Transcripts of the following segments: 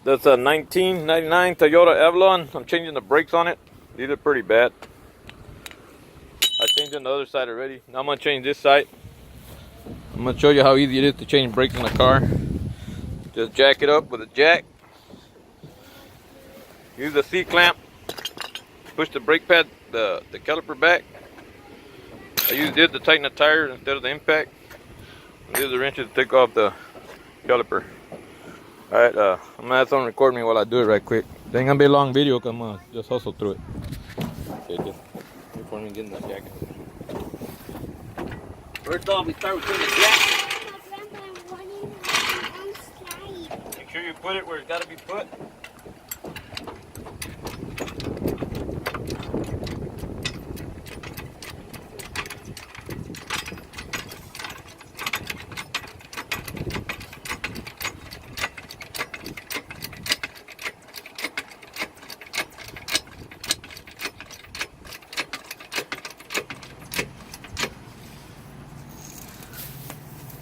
That's a 1999 Toyota Avalon. I'm changing the brakes on it. These are pretty bad. I changed on the other side already. Now I'm gonna change this side. I'm gonna show you how easy it is to change brakes in a car. Just jack it up with a jack. Use the C-clamp. Push the brake pad, the caliper back. I used this to tighten the tires instead of the impact. And these are the wrenches to take off the caliper. Alright, I'm gonna have someone record me while I do it right quick. It ain't gonna be a long video, come on, just hustle through it. Okay, just before me getting that jacket. First off, we start with putting the jack. Make sure you put it where it's gotta be put.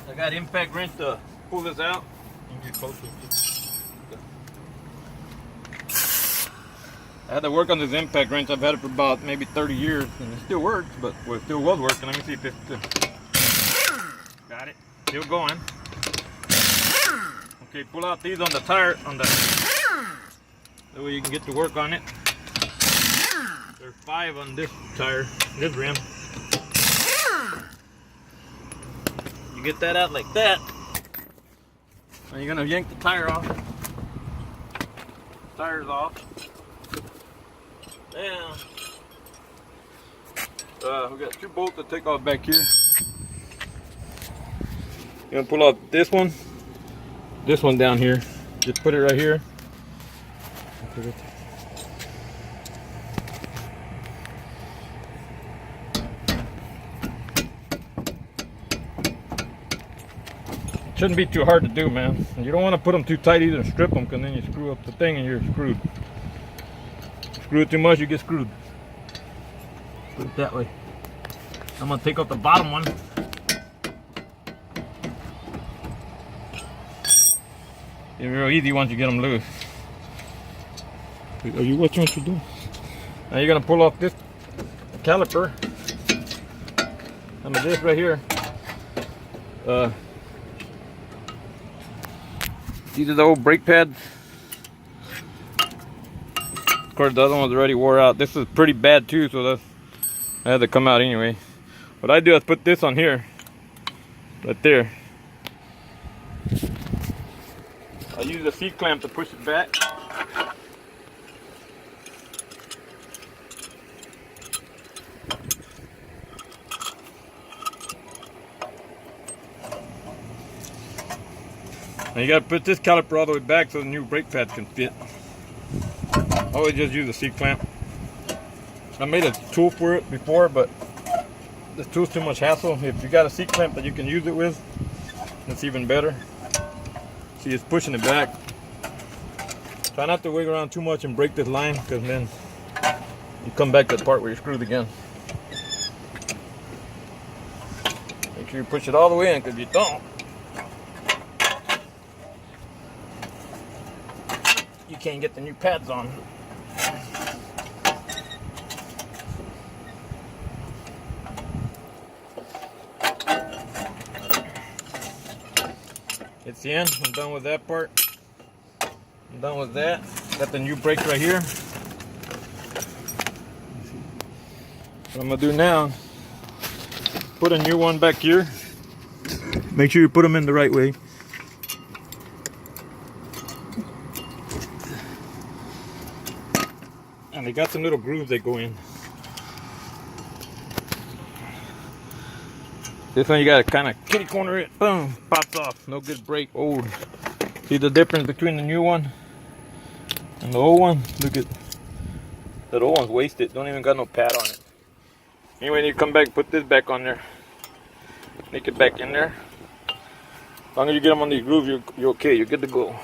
I got impact wrench to pull this out. You can get closer. I had to work on this impact wrench. I've had it for about maybe 30 years, and it still works. But well, it still was working. Let me see if it's still. Got it. Still going. Okay, pull out these on the tire that way you can get to work on it. There's 5 on this tire, this rim. You get that out like that, and you're gonna yank the tire off. Tire's off. Now, we got 2 bolts to take off back here. You're gonna pull off this one down here. Just put it right here. Shouldn't be too hard to do, man. You don't want to put them too tight either and strip them, because then you screw up the thing and you're screwed. Screw it too much, you get screwed. Put it that way. I'm gonna take off the bottom one. It's real easy once you get them loose. Are you watching what you're doing? Now you're gonna pull off this caliper. I mean this right here. These are the old brake pads. Of course, the other ones already wore out. This is pretty bad too, so that had to come out anyway. What I do is put this on here, right there. I use a C-clamp to push it back. Now you gotta put this caliper all the way back so the new brake pads can fit. I always just use a C-clamp. I made a tool for it before, but the tool's too much hassle. If you got a C-clamp that you can use it with, that's even better. See, it's pushing it back. Try not to wiggle around too much and break this line, because then you come back to the part where you're screwed again. Make sure you push it all the way in, because if you don't, you can't get the new pads on. It's the end. I'm done with that part. I'm done with that. Got the new brakes right here. What I'm gonna do now, put a new one back here. Make sure you put them in the right way. And they got some little grooves that go in. This one you gotta kind of kitty corner it. Boom, pops off. No good brake. Old. See the difference between the new one and the old one? Look at that old one's wasted. Don't even got no pad on it. Anyway, you come back, put this back on there. Make it back in there. As long as you get them on these grooves, you're okay. You're good to go.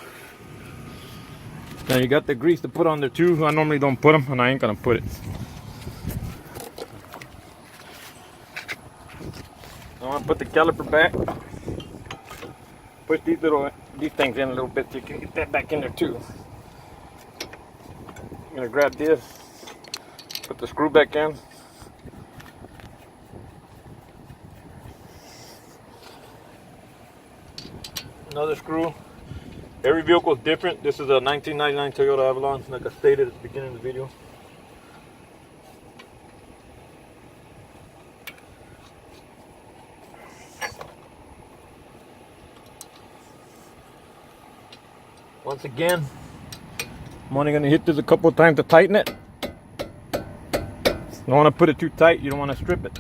Now you got the grease to put on there too. I normally don't put them, and I ain't gonna put it. I'm gonna put the caliper back. Push these little these things in a little bit so you can get that back in there too. I'm gonna grab this, put the screw back in. Another screw. Every vehicle is different. This is a 1999 Toyota Avalon, like I stated at the beginning of the video. Once again, I'm only going to hit this a couple of times to tighten it. You don't want to put it too tight, you don't want to strip it.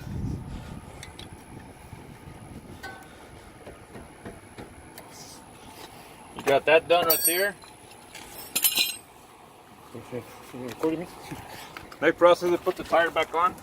You got that done right there. Next process is put the tire back on.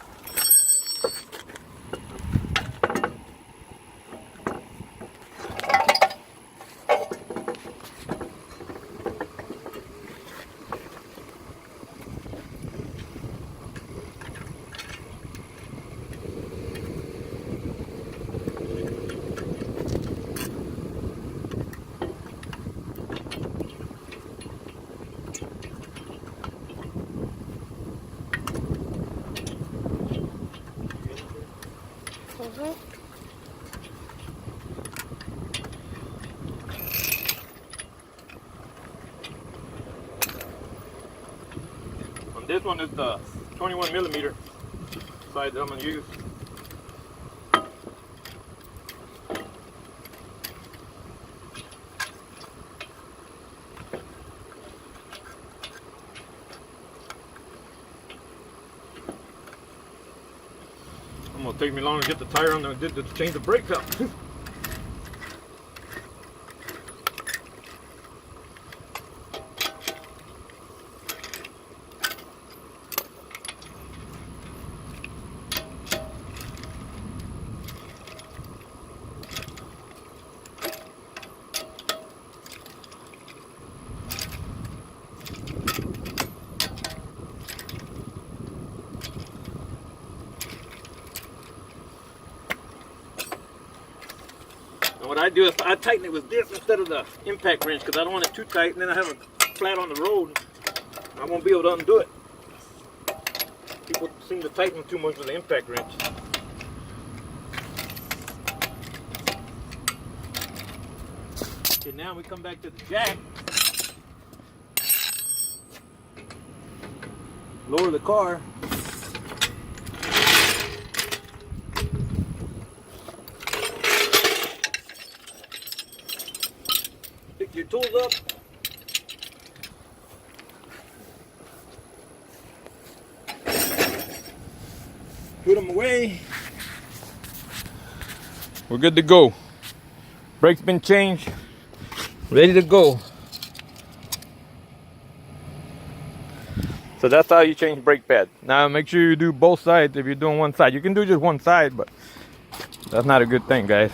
This one is the 21 millimeter size that I'm going to use. I'm going to take me longer to get the tire on than it did to change the brakes out. What I do is I tighten it with this instead of the impact wrench because I don't want it too tight, and then I have it flat on the road. I won't be able to undo it. People seem to tighten too much with the impact wrench. Okay, now we come back to the jack. Lower the car. Pick your tools up. Put them away. We're good to go. Brakes been changed. Ready to go. So that's how you change brake pad. Now make sure you do both sides if you're doing one side. You can do just one side, but that's not a good thing, guys.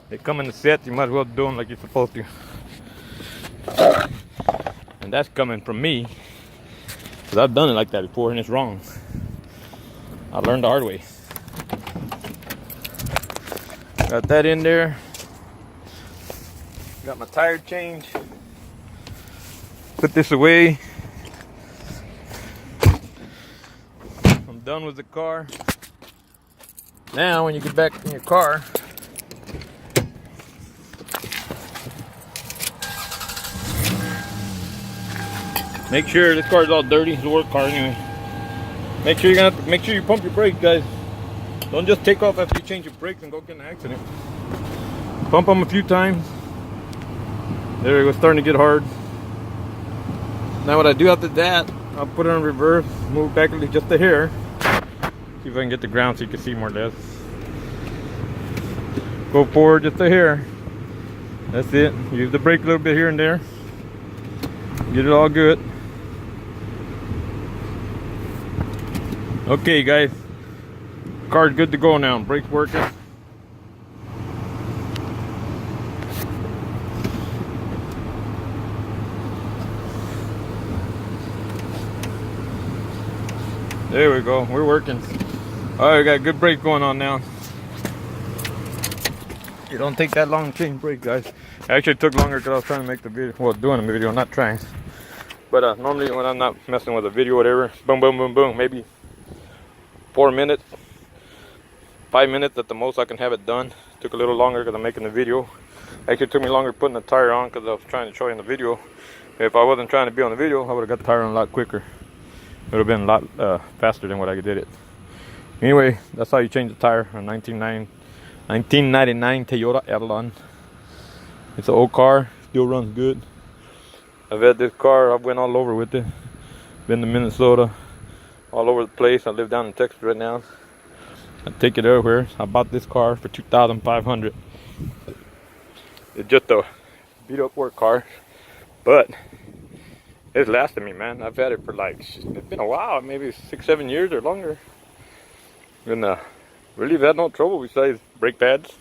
They come in the set, you might as well do them like you're supposed to. And that's coming from me, because I've done it like that before and it's wrong. I learned the hard way. Got that in there. Got my tire change. Put this away. I'm done with the car. Now when you get back in your car, make sure this car is all dirty. It's a work car anyway. Make sure you pump your brakes, guys. Don't just take off after you change your brakes and go get in an accident. Pump them a few times. There we go, starting to get hard. Now what I do after that, I'll put it on reverse, move back just a hair. See if I can get the ground so you can see more or less. Go forward just a hair. That's it. Use the brake a little bit here and there. Get it all good. Okay guys, car's good to go now. Brakes working. There we go, we're working. All right, we got good brake going on now. It don't take that long to change brakes, guys. It actually took longer because I was trying to make the video, well, doing the video, not trying. But normally when I'm not messing with a video or whatever, boom, boom, boom, boom, maybe 4 minutes, 5 minutes at the most I can have it done. Took a little longer because I'm making the video. Actually it took me longer putting the tire on because I was trying to show you in the video. If I wasn't trying to be on the video, I would have got the tire on a lot quicker. It would have been a lot faster than what I did it. Anyway, that's how you change the tire on 1999 Toyota Avalon. It's an old car, still runs good. I've had this car, I've went all over with it. Been to Minnesota, all over the place. I live down in Texas right now. I take it everywhere. I bought this car for $2,500. It's just a beat up work car, but it's lasted me, man. I've had it for like, it's been a while, maybe 6-7 years or longer. And really have had no trouble besides brake pads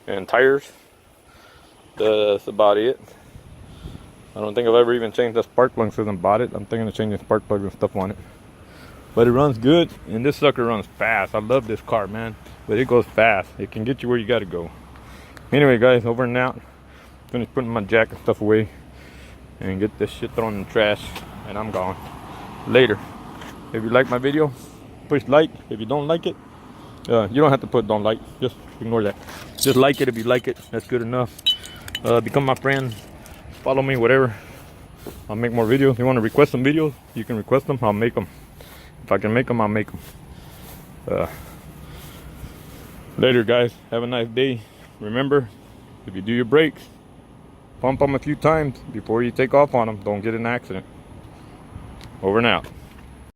and tires. That's about it. I don't think I've ever even changed the spark plugs since I bought it. I'm thinking of changing spark plugs and stuff on it. But it runs good, and this sucker runs fast. I love this car, man. But it goes fast. It can get you where you gotta go. Anyway, guys, over and out. Finished putting my jack and stuff away and get this shit thrown in the trash, and I'm gone. Later. If you like my video, push like. If you don't like it, you don't have to put don't like. Just ignore that. Just like it if you like it. That's good enough. Become my friend. Follow me, whatever. I'll make more videos. If you want to request some videos, you can request them. I'll make them. If I can make them, I'll make them. Later, guys. Have a nice day. Remember, if you do your brakes, pump them a few times before you take off on them. Don't get in an accident. Over and out.